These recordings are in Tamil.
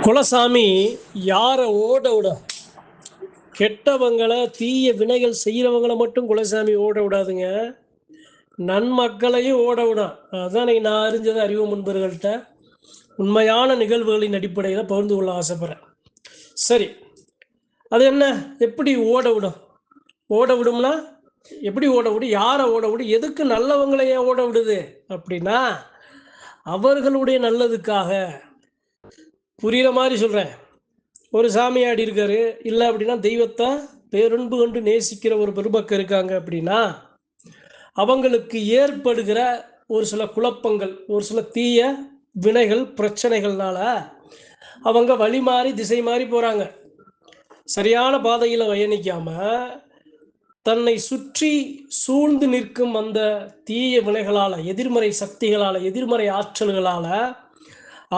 குலசாமி யாரை ஓட விட, கெட்டவங்களை தீய வினைகள் செய்கிறவங்களை மட்டும் குலசாமி ஓட விடாதுங்க, நன்மக்களையும் ஓட விடும். அதுதான் நான் அறிஞ்சது அறிவு முன்பர்கள்ட்ட உண்மையான நிகழ்வுகளின் அடிப்படையில் பகிர்ந்து கொள்ள ஆசைப்படுறேன். சரி, அது என்ன, எப்படி ஓட விடும்? ஓட விடும்னா எப்படி ஓட விடும்? யாரை ஓட விடும்? எதுக்கு நல்லவங்களையே ஓட விடுது அப்படின்னா, அவர்களுடைய நல்லதுக்காக. புரிகிற மாதிரி சொல்கிறேன். ஒரு சாமியாடி இருக்காரு, இல்லை அப்படின்னா தெய்வத்தை பேரன்பு கொண்டு நேசிக்கிற ஒரு பெருமக்கள் இருக்காங்க அப்படின்னா, அவங்களுக்கு ஏற்படுகிற ஒரு சில குழப்பங்கள், ஒரு சில தீய வினைகள், பிரச்சனைகள்னால அவங்க வழி மாறி திசை மாறி போகிறாங்க. சரியான பாதையில் பயணிக்காம தன்னை சுற்றி சூழ்ந்து நிற்கும் அந்த தீய வினைகளால், எதிர்மறை சக்திகளால், எதிர்மறை ஆற்றல்களால்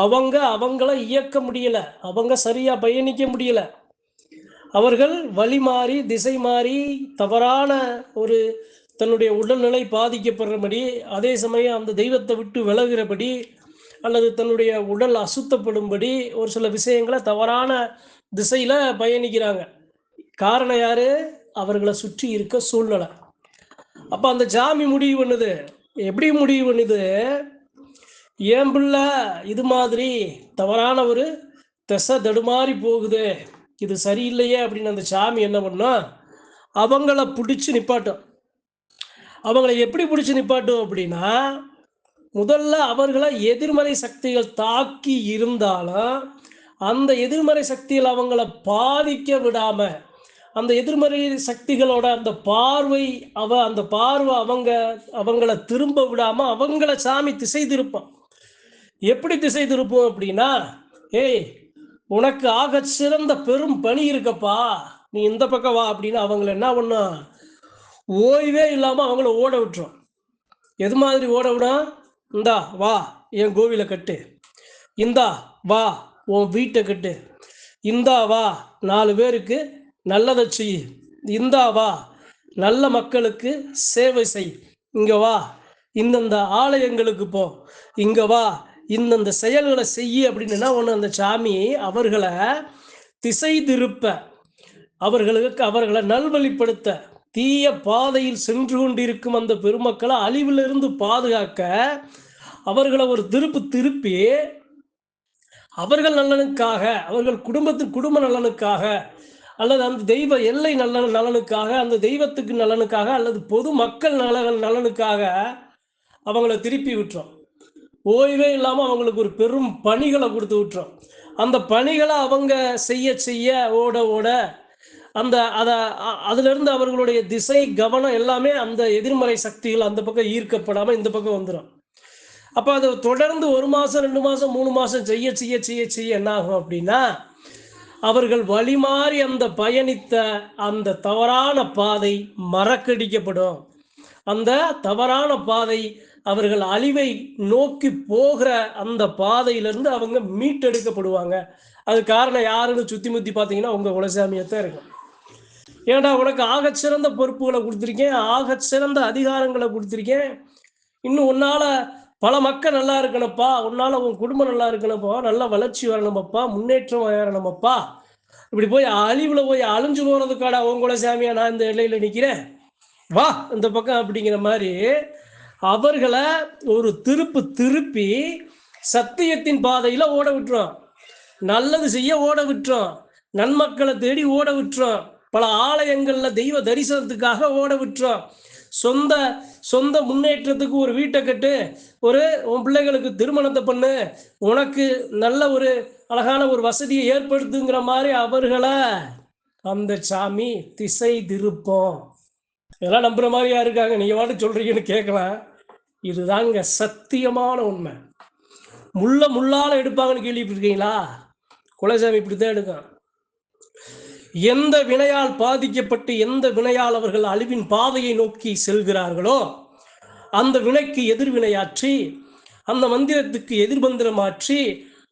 அவங்கள இயக்க முடியல, அவங்க சரியா பயணிக்க முடியல. அவர்கள் வழி மாறி திசை மாறி தவறான ஒரு தன்னுடைய உடல்நிலை பாதிக்கப்படுறபடி, அதே சமயம் அந்த தெய்வத்தை விட்டு விலகிறபடி அல்லது தன்னுடைய உடல் அசுத்தப்படும்படி ஒரு சில விஷயங்களை தவறான திசையில் பயணிக்கிறாங்க. காரணம் யாரு? அவர்களை சுற்றி இருக்க சூழ்நிலை. அப்போ அந்த ஜாமி முடிவு பண்ணுது. எப்படி முடிவு பண்ணுது? ஏன் பிள்ளை இது மாதிரி தவறான ஒரு திசை தடுமாறி போகுது, இது சரியில்லையே அப்படின்னு அந்த சாமி என்ன பண்ணும்? அவங்கள பிடிச்சி நிப்பாட்டும். அவங்களை எப்படி பிடிச்சி நிப்பாட்டும் அப்படின்னா, முதல்ல அவர்களை எதிர்மறை சக்திகள் தாக்கி இருந்தாலும் அந்த எதிர்மறை சக்திகள் அவங்கள பாதிக்க விடாம, அந்த எதிர்மறை சக்திகளோட அந்த பார்வை அவங்கள திரும்ப விடாம அவங்கள சாமி திசை திருப்போம். எப்படி திசை திருப்போம் அப்படின்னா, ஏய், உனக்கு ஆக சிறந்த பெரும் பணி இருக்கப்பா, நீ இந்த பக்கம் வா அப்படின்னு அவங்கள என்ன பண்ணும்? ஓய்வே இல்லாம அவங்கள ஓட விட்டுரும். எது மாதிரி ஓட விடும்? இந்தா வா என் கோவிலை கட்டு, இந்தா வா உன் வீட்டை கட்டு, இந்தா வா 4 பேருக்கு நல்லதை செய், இந்தா வா நல்ல மக்களுக்கு சேவை செய், இங்க வா இந்தந்த ஆலயங்களுக்கு போ, இங்க வா இந்தந்த செயல்களை செய்ய அப்படின்னு ஒன்று அந்த சாமி அவர்களை திசை திருப்ப, அவர்களை நல்வழிப்படுத்த, தீய பாதையில் சென்று கொண்டிருக்கும் அந்த பெருமக்களை அழிவிலிருந்து பாதுகாக்க அவர்களை ஒரு திருப்பி அவர்கள் நலனுக்காக, அவர்கள் குடும்ப நலனுக்காக, அல்லது அந்த தெய்வ எல்லை நலனுக்காக, அந்த தெய்வத்துக்கு நலனுக்காக, அல்லது பொது மக்கள் நலனுக்காக அவங்கள திருப்பி விட்டுறோம். ஓய்வே இல்லாமல் அவங்களுக்கு ஒரு பெரும் பணிகளை கொடுத்து விட்டுறோம். அந்த பணிகளை அவங்க செய்ய ஓட அதிலிருந்து அவர்களுடைய திசை கவனம் எல்லாமே அந்த எதிர்மறை சக்திகள் அந்த பக்கம் ஈர்க்கப்படாமல் இந்த பக்கம் வந்துடும். அப்போ அதை தொடர்ந்து 1 மாதம் 2 மாதம் 3 மாதம் செய்ய என்ன ஆகும் அப்படின்னா, அவர்கள் வழி மாறி அந்த பயணித்த அந்த தவறான பாதை மறக்கடிக்கப்படும். அந்த தவறான பாதை அவர்கள் அழிவை நோக்கி போகிற அந்த பாதையிலிருந்து அவங்க மீட்டெடுக்கப்படுவாங்க. அது காரணம் யாருன்னு சுத்தி முத்தி பார்த்தீங்கன்னா உங்க குலசாமியத்தான் இருக்கும். ஏன்டா, உனக்கு ஆகச்சிறந்த பொறுப்புகளை கொடுத்துருக்கேன், ஆகச்சிறந்த அதிகாரங்களை கொடுத்துருக்கேன், இன்னும் உன்னால பல மக்கள் நல்லா இருக்கணும்ப்பா, உன்னால உன் குடும்பம் நல்லா இருக்கணும்ப்பா, நல்ல வளர்ச்சி வரணுமப்பா, முன்னேற்றம் வரணுமப்பா, இப்படி போய் அழிவுல போய் அழிஞ்சு போறதுக்காடா உன் குலசாமியா நான் இந்த எல்லையில நிற்கிறேன், வா இந்த பக்கம் அப்படிங்கிற மாதிரி அவர்களை ஒரு திருப்பி சத்தியத்தின் பாதையில ஓட விட்டுரும். நல்லது செய்ய ஓட விட்டுரும். நன்மக்களை தேடி ஓட விட்டுரும். பல ஆலயங்கள்ல தெய்வ தரிசனத்துக்காக ஓட விட்டுரும். சொந்த முன்னேற்றத்துக்கு ஒரு வீட்டை கட்டு, உன் பிள்ளைகளுக்கு திருமணத்தை பண்ணு, உனக்கு நல்ல ஒரு அழகான ஒரு வசதியை ஏற்படுத்துங்கிற மாதிரி அவர்களை அந்த சாமி திசை திருப்போம். இதெல்லாம் நம்புற மாதிரியா இருக்காங்க? நீங்க வாட்டு சொல்றீங்கன்னு கேட்கலாம். இதுதாங்க சத்தியமான உண்மை. முள்ளால எடுப்பாங்கன்னு கேள்விப்பட்டிருக்கீங்களா? குலசாமி இப்படித்தான் எடுக்கும். எந்த வினையால் பாதிக்கப்பட்டு எந்த வினையால் அவர்கள் அழிவின் பாதையை நோக்கி செல்கிறார்களோ அந்த வினைக்கு எதிர்வினையாற்றி, அந்த மந்திரத்துக்கு எதிர்மந்திரமாற்றி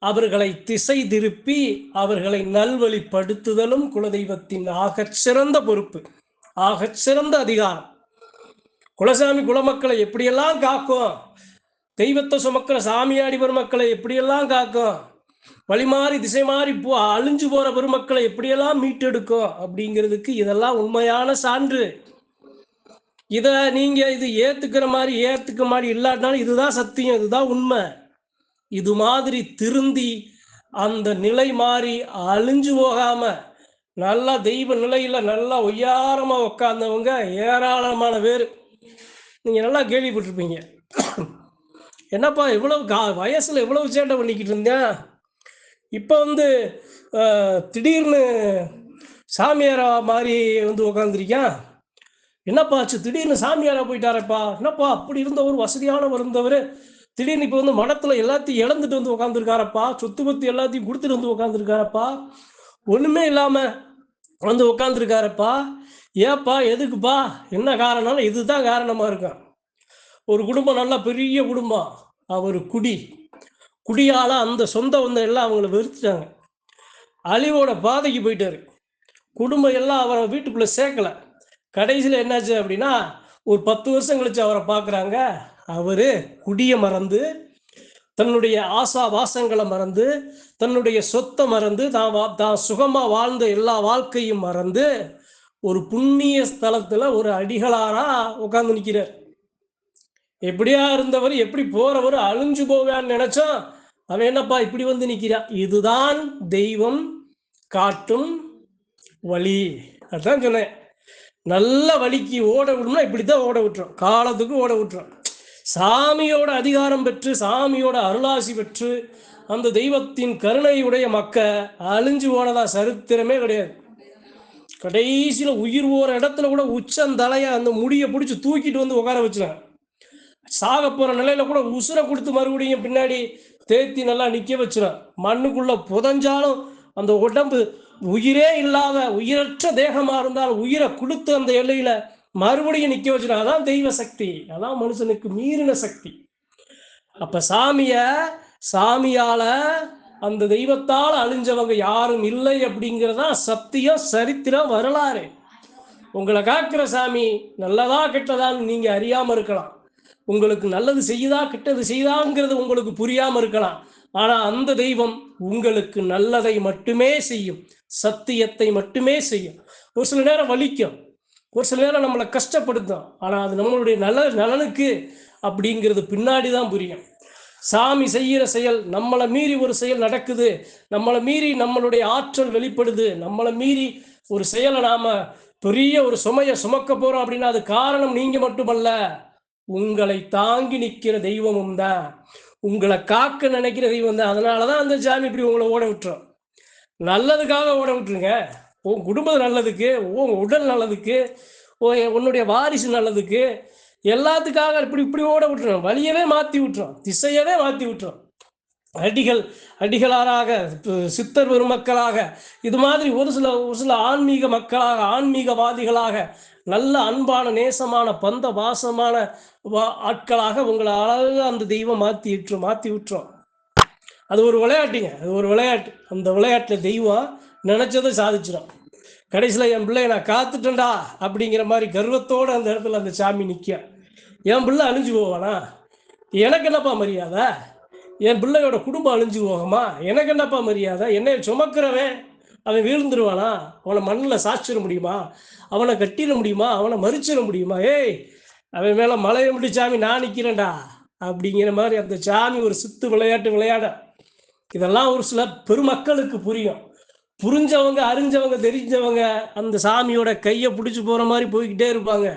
அவர்களை திசை திருப்பி அவர்களை நல்வழிப்படுத்துதலும் குலதெய்வத்தின் ஆகச்சிறந்த பொறுப்பு, ஆகச்சிறந்த அதிகாரம். குலசாமி குலமக்களை எப்படியெல்லாம் காக்கும், தெய்வத்தை சுமக்கிற சாமியாடி பெருமக்களை எப்படியெல்லாம் காக்கும். வழி மாறி திசை மாறி அழிஞ்சு போற பெருமக்களை எப்படியெல்லாம் மீட்டெடுக்கும் அப்படிங்கிறதுக்கு இதெல்லாம் உண்மையான சான்று. இதை நீங்க இது ஏத்துக்க மாதிரி இல்லாட்டினாலும் இதுதான் சத்தியம், இதுதான் உண்மை. இது மாதிரி திருந்தி அந்த நிலை மாறி அழிஞ்சு போகாம நல்லா தெய்வ நிலையில நல்லா ஒய்யாரமா உட்கார்ந்தவங்க ஏராளமான பேர் நீங்க நல்லா கேள்விப்பட்டிருப்பீங்க. என்னப்பா இவ்வளவு வயசுல இவ்வளவு சேட்டை பண்ணிக்கிட்டு இருந்தேன், இப்போ திடீர்னு சாமியாரா மாதிரி உட்காந்துருக்கேன், என்னப்பா ஆச்சு திடீர்னு சாமியாரா போயிட்டாரப்பா, என்னப்பா அப்படி இருந்தவர் வசதியானவர் இருந்தவர் திடீர்னு இப்போ மடத்துல எல்லாத்தையும் இழந்துட்டு உட்காந்துருக்காரப்பா, சொத்து பத்து எல்லாத்தையும் கொடுத்துட்டு உட்காந்துருக்காரப்பா, ஒண்ணுமே இல்லாம உட்காந்துருக்காரப்பா, ஏப்பா எதுக்குப்பா என்ன காரணம்? இதுதான் காரணமா இருக்கும். ஒரு குடும்பம் நல்லா பெரிய குடும்பம், அவர் குடியால அந்த சொந்த எல்லாம் அவங்கள வெறுத்துட்டாங்க, அழிவோட பாதைக்கு போயிட்டாரு. குடும்பம் எல்லாம் அவரை வீட்டுக்குள்ள சேர்க்கல. கடைசியில் என்னாச்சு அப்படின்னா ஒரு 10 வருஷம் கழிச்சு அவரை பார்க்குறாங்க, அவரு குடியை மறந்து தன்னுடைய ஆசா வாசங்களை மறந்து தன்னுடைய சொத்தை மறந்து தான் சுகமா வாழ்ந்த எல்லா வாழ்க்கையும் மறந்து ஒரு புண்ணிய ஸ்தலத்துல ஒரு அடிகளாரா உட்கார்ந்து நிற்கிறார். எப்படியா இருந்தவர் எப்படி போறவர் அழிஞ்சு போவான்னு நினைச்சோம், அவன் என்னப்பா இப்படி நிற்கிறான். இதுதான் தெய்வம் காட்டும் வழி. அதான் சொன்னேன், நல்ல வழிக்கு ஓட விடணும்னா இப்படித்தான் ஓட விட்டுரும், காலத்துக்கு ஓட விட்டுரும். சாமியோட அதிகாரம் பெற்று சாமியோட அருளாசி பெற்று அந்த தெய்வத்தின் கருணையுடைய மக்கள் அழிஞ்சு போனதா சரித்திரமே கிடையாது. கடைசியில் உயிர் போற இடத்துல கூட உச்சந்தலைய அந்த முடியை பிடிச்சி தூக்கிட்டு உட்கார வச்சுருவேன். சாக போற நிலையில கூட உசுரை கொடுத்து மறுபடியும் பின்னாடி தேத்தி நல்லா நிக்க வச்சிடும். மண்ணுக்குள்ள புதஞ்சாலும் அந்த உடம்பு உயிரே இல்லாத உயிரற்ற தேகமா இருந்தால் உயிரை கொடுத்து அந்த எல்லையில மறுபடியும் நிக்க வச்சிடும். அதான் தெய்வ சக்தி, அதான் மனுஷனுக்கு மீறின சக்தி. அப்ப சாமியால அந்த தெய்வத்தால் அழிஞ்சவங்க யாரும் இல்லை அப்படிங்கிறதா சத்தியம், சரித்திரம், வரலாறு. உங்களை காக்கிற சாமி நல்லதா கெட்டதான்னு நீங்க அறியாம இருக்கலாம், உங்களுக்கு நல்லது செய்யுதா கெட்டது செய்தாங்கிறது உங்களுக்கு புரியாம இருக்கலாம். ஆனா அந்த தெய்வம் உங்களுக்கு நல்லதை மட்டுமே செய்யும், சத்தியத்தை மட்டுமே செய்யும். ஒரு சில நேரம் வலிக்கும், ஒரு சில நேரம் நம்மளை கஷ்டப்படுத்தும், ஆனா அது நம்மளுடைய நலனுக்கு அப்படிங்கிறது பின்னாடிதான் புரியும். சாமி செய்கிற செயல், நம்மளை மீறி ஒரு செயல் நடக்குது, நம்மளை மீறி நம்மளுடைய ஆற்றல் வெளிப்படுது, நம்மளை மீறி ஒரு செயலை நாம பெரிய ஒரு சுமையை சுமக்க போறோம் அப்படின்னா அது காரணம் நீங்க மட்டுமல்ல, உங்களை தாங்கி நிற்கிற தெய்வமும் தான், உங்களை காக்க நினைக்கிற தெய்வம் தான். அதனாலதான் அந்த சாமி இப்படி உங்களை ஓட விட்டுரும். நல்லதுக்காக ஓட விட்டுருங்க, உன் குடும்பம் நல்லதுக்கு, உன் உடல் நல்லதுக்கு, உன்னுடைய வாரிசு நல்லதுக்கு, எல்லாத்துக்காக இப்படி ஓட விட்டுரும். வழியவே மாற்றி விட்டுரும், திசையவே மாற்றி விட்டுரும். அடிகளாராக சித்தர் பெருமக்களாக இது மாதிரி ஒரு சில ஆன்மீக மக்களாக ஆன்மீகவாதிகளாக நல்ல அன்பான நேசமான பந்த வாசமான ஆட்களாக உங்களை அழகாக அந்த தெய்வம் மாற்றி விட்டுரும். அது ஒரு விளையாட்டுங்க, அது ஒரு விளையாட்டு. அந்த விளையாட்டில் தெய்வம் நினைச்சதை சாதிச்சிடும். கடைசியில் என் பிள்ளைய நான் காத்துட்டேன்டா அப்படிங்கிற மாதிரி கர்வத்தோடு அந்த இடத்துல அந்த சாமி நிற்க, என் பிள்ளை அழிஞ்சு போவானா, எனக்கு என்னப்பா மரியாதை? என் பிள்ளையோட குடும்பம் அழிஞ்சு போகுமா, எனக்கு என்னப்பா மரியாதை? என்னை சுமக்கிறவன் அவன் வீழ்ந்துருவானா? அவனை மண்ணில் சாச்சிட முடியுமா? அவனை கட்டிட முடியுமா? அவனை மறிச்சிட முடியுமா? ஏய், அவன் மேலே மலையை முடி சாமி நான் நிற்கிறேன்டா அப்படிங்கிற மாதிரி அந்த சாமி ஒரு சித்து விளையாட்டு விளையாட. இதெல்லாம் ஒரு சில பெருமக்களுக்கு புரியும். புரிஞ்சவங்க, அறிஞ்சவங்க, தெரிஞ்சவங்க அந்த சாமியோட கையை பிடிச்சி போகிற மாதிரி போய்கிட்டே இருப்பாங்க.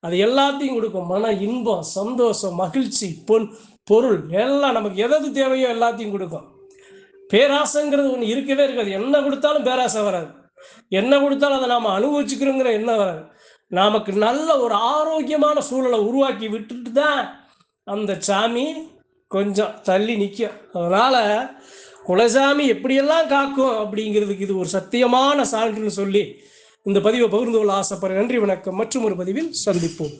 அது எல்லாத்தையும் கொடுக்கும். மன இன்பம், சந்தோஷம், மகிழ்ச்சி, பொருள் எல்லாம் நமக்கு எது தேவையோ எல்லாத்தையும் கொடுக்கும். பேராசைங்கிறது ஒன்று இருக்கவே இருக்காது. என்ன கொடுத்தாலும் பேராசை வராது, என்ன கொடுத்தாலும் அதை நாம் அனுபவிச்சுக்கிறோங்கிற எண்ணம் வராது. நமக்கு நல்ல ஒரு ஆரோக்கியமான சூழலை உருவாக்கி விட்டுட்டு தான் அந்த சாமி கொஞ்சம் தள்ளி நிற்கும். அதனால குலசாமி எப்படியெல்லாம் காக்கும் அப்படிங்கிறதுக்கு இது ஒரு சத்தியமான சான்றுன்னு சொல்லி இந்த பதிவை பகிர்ந்து கொள்ள ஆசைப்படுறேன். நன்றி, வணக்கம். மற்றும் ஒரு பதிவில் சந்திப்போம்.